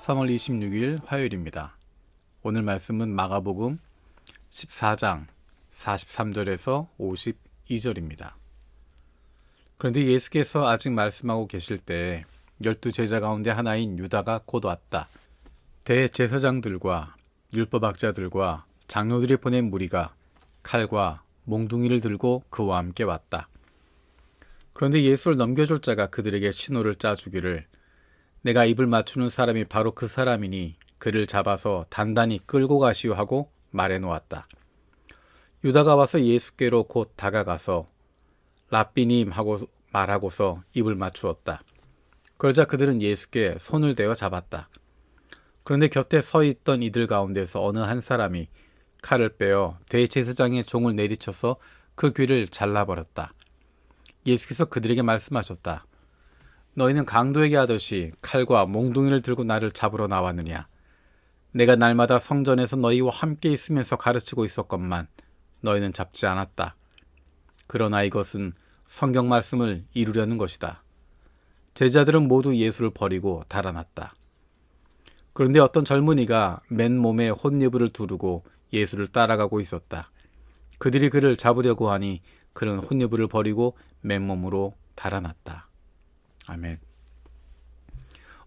3월 26일 화요일입니다. 오늘 말씀은 마가복음 14장 43절에서 52절입니다. 그런데 예수께서 아직 말씀하고 계실 때 12제자 가운데 하나인 유다가 곧 왔다. 대제사장들과 율법학자들과 장로들이 보낸 무리가 칼과 몽둥이를 들고 그와 함께 왔다. 그런데 예수를 넘겨줄 자가 그들에게 신호를 짜주기를 내가 입을 맞추는 사람이 바로 그 사람이니 그를 잡아서 단단히 끌고 가시오 하고 말해 놓았다. 유다가 와서 예수께로 곧 다가가서 랍비님 하고 말하고서 입을 맞추었다. 그러자 그들은 예수께 손을 대어 잡았다. 그런데 곁에 서 있던 이들 가운데서 어느 한 사람이 칼을 빼어 대제사장의 종을 내리쳐서 그 귀를 잘라버렸다. 예수께서 그들에게 말씀하셨다. 너희는 강도에게 하듯이 칼과 몽둥이를 들고 나를 잡으러 나왔느냐? 내가 날마다 성전에서 너희와 함께 있으면서 가르치고 있었건만 너희는 잡지 않았다. 그러나 이것은 성경 말씀을 이루려는 것이다. 제자들은 모두 예수를 버리고 달아났다. 그런데 어떤 젊은이가 맨몸에 혼니부를 두르고 예수를 따라가고 있었다. 그들이 그를 잡으려고 하니 그는 혼니부를 버리고 맨몸으로 달아났다. 아멘.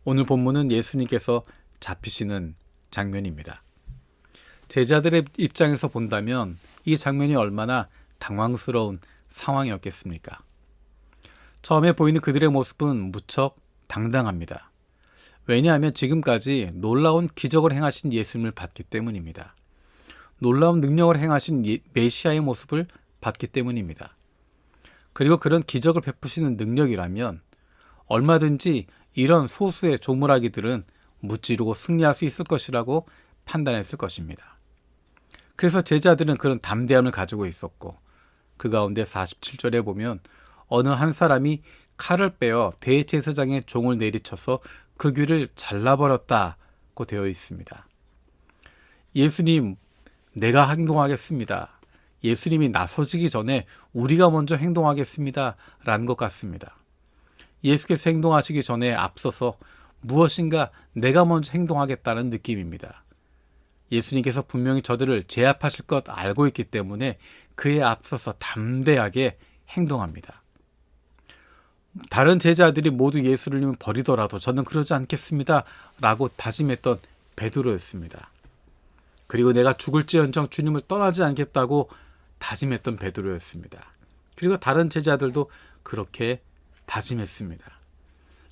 오늘 본문은 예수님께서 잡히시는 장면입니다. 제자들의 입장에서 본다면 이 장면이 얼마나 당황스러운 상황이었겠습니까? 처음에 보이는 그들의 모습은 무척 당당합니다. 왜냐하면 지금까지 놀라운 기적을 행하신 예수님을 봤기 때문입니다. 놀라운 능력을 행하신 메시아의 모습을 봤기 때문입니다. 그리고 그런 기적을 베푸시는 능력이라면 얼마든지 이런 소수의 조물아기들은 무찌르고 승리할 수 있을 것이라고 판단했을 것입니다. 그래서 제자들은 그런 담대함을 가지고 있었고 그 가운데 47절에 보면 어느 한 사람이 칼을 빼어 대제사장의 종을 내리쳐서 그 귀를 잘라버렸다고 되어 있습니다. 예수님, 내가 행동하겠습니다. 예수님이 나서시기 전에 우리가 먼저 행동하겠습니다. 라는 것 같습니다. 예수께서 행동하시기 전에 앞서서 무엇인가 내가 먼저 행동하겠다는 느낌입니다. 예수님께서 분명히 저들을 제압하실 것 알고 있기 때문에 그에 앞서서 담대하게 행동합니다. 다른 제자들이 모두 예수를 버리더라도 저는 그러지 않겠습니다. 라고 다짐했던 베드로였습니다. 그리고 내가 죽을지언정 주님을 떠나지 않겠다고 다짐했던 베드로였습니다. 그리고 다른 제자들도 그렇게 다짐했습니다.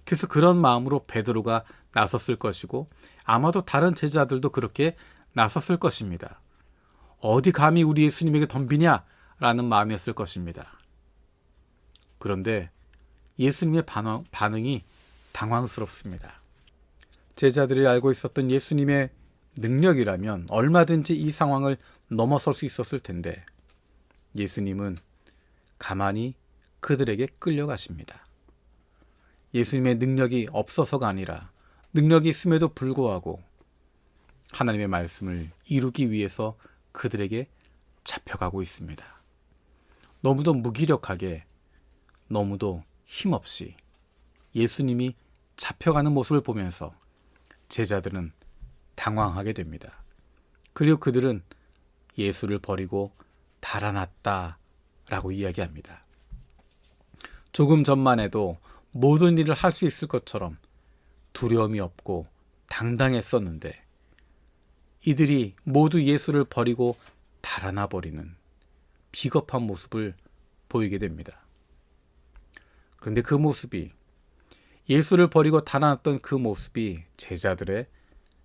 그래서 그런 마음으로 베드로가 나섰을 것이고 아마도 다른 제자들도 그렇게 나섰을 것입니다. 어디 감히 우리 예수님에게 덤비냐? 라는 마음이었을 것입니다. 그런데 예수님의 반응이 당황스럽습니다. 제자들이 알고 있었던 예수님의 능력이라면 얼마든지 이 상황을 넘어설 수 있었을 텐데 예수님은 가만히 그들에게 끌려가십니다. 예수님의 능력이 없어서가 아니라 능력이 있음에도 불구하고 하나님의 말씀을 이루기 위해서 그들에게 잡혀가고 있습니다. 너무도 무기력하게, 너무도 힘없이 예수님이 잡혀가는 모습을 보면서 제자들은 당황하게 됩니다. 그리고 그들은 예수를 버리고 달아났다라고 이야기합니다. 조금 전만 해도 모든 일을 할 수 있을 것처럼 두려움이 없고 당당했었는데 이들이 모두 예수를 버리고 달아나 버리는 비겁한 모습을 보이게 됩니다. 그런데 그 모습이 예수를 버리고 달아났던 그 모습이 제자들의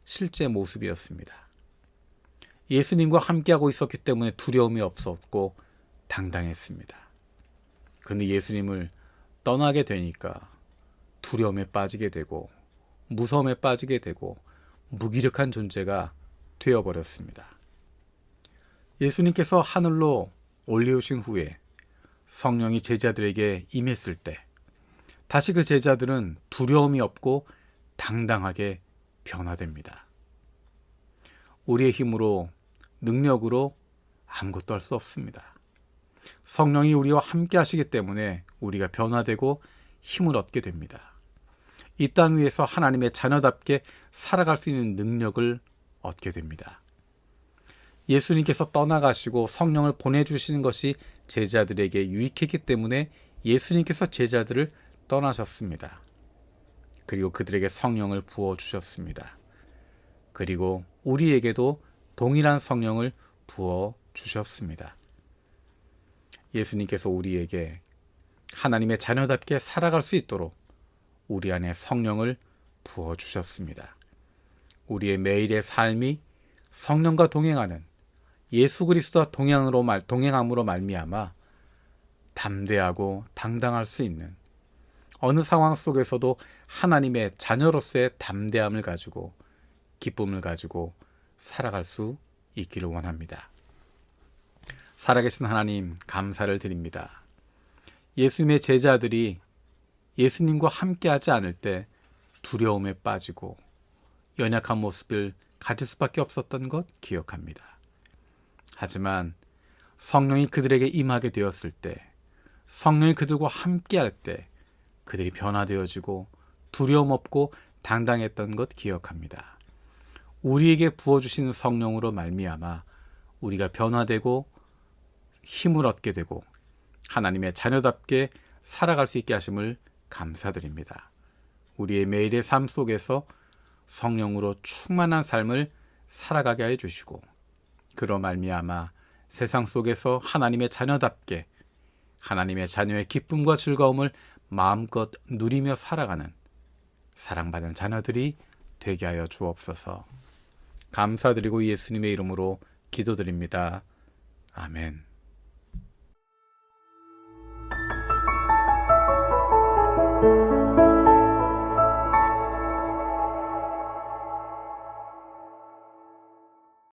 실제 모습이었습니다. 예수님과 함께하고 있었기 때문에 두려움이 없었고 당당했습니다. 그런데 예수님을 떠나게 되니까 두려움에 빠지게 되고 무서움에 빠지게 되고 무기력한 존재가 되어버렸습니다. 예수님께서 하늘로 올리우신 후에 성령이 제자들에게 임했을 때 다시 그 제자들은 두려움이 없고 당당하게 변화됩니다. 우리의 힘으로 능력으로 아무것도 할 수 없습니다. 성령이 우리와 함께 하시기 때문에 우리가 변화되고 힘을 얻게 됩니다. 이 땅 위에서 하나님의 자녀답게 살아갈 수 있는 능력을 얻게 됩니다. 예수님께서 떠나가시고 성령을 보내주시는 것이 제자들에게 유익했기 때문에 예수님께서 제자들을 떠나셨습니다. 그리고 그들에게 성령을 부어주셨습니다. 그리고 우리에게도 동일한 성령을 부어주셨습니다. 예수님께서 우리에게 하나님의 자녀답게 살아갈 수 있도록 우리 안에 성령을 부어주셨습니다. 우리의 매일의 삶이 성령과 동행하는 예수 그리스도와 동행함으로 말미암아 담대하고 당당할 수 있는, 어느 상황 속에서도 하나님의 자녀로서의 담대함을 가지고 기쁨을 가지고 살아갈 수 있기를 원합니다. 살아계신 하나님, 감사를 드립니다. 예수님의 제자들이 예수님과 함께하지 않을 때 두려움에 빠지고 연약한 모습을 가질 수밖에 없었던 것 기억합니다. 하지만 성령이 그들에게 임하게 되었을 때, 성령이 그들과 함께할 때 그들이 변화되어지고 두려움 없고 당당했던 것 기억합니다. 우리에게 부어주시는 성령으로 말미암아 우리가 변화되고 힘을 얻게 되고 하나님의 자녀답게 살아갈 수 있게 하심을 감사드립니다. 우리의 매일의 삶 속에서 성령으로 충만한 삶을 살아가게 해 주시고, 그로 말미암아 세상 속에서 하나님의 자녀답게 하나님의 자녀의 기쁨과 즐거움을 마음껏 누리며 살아가는 사랑받는 자녀들이 되게 하여 주옵소서. 감사드리고 예수님의 이름으로 기도드립니다. 아멘.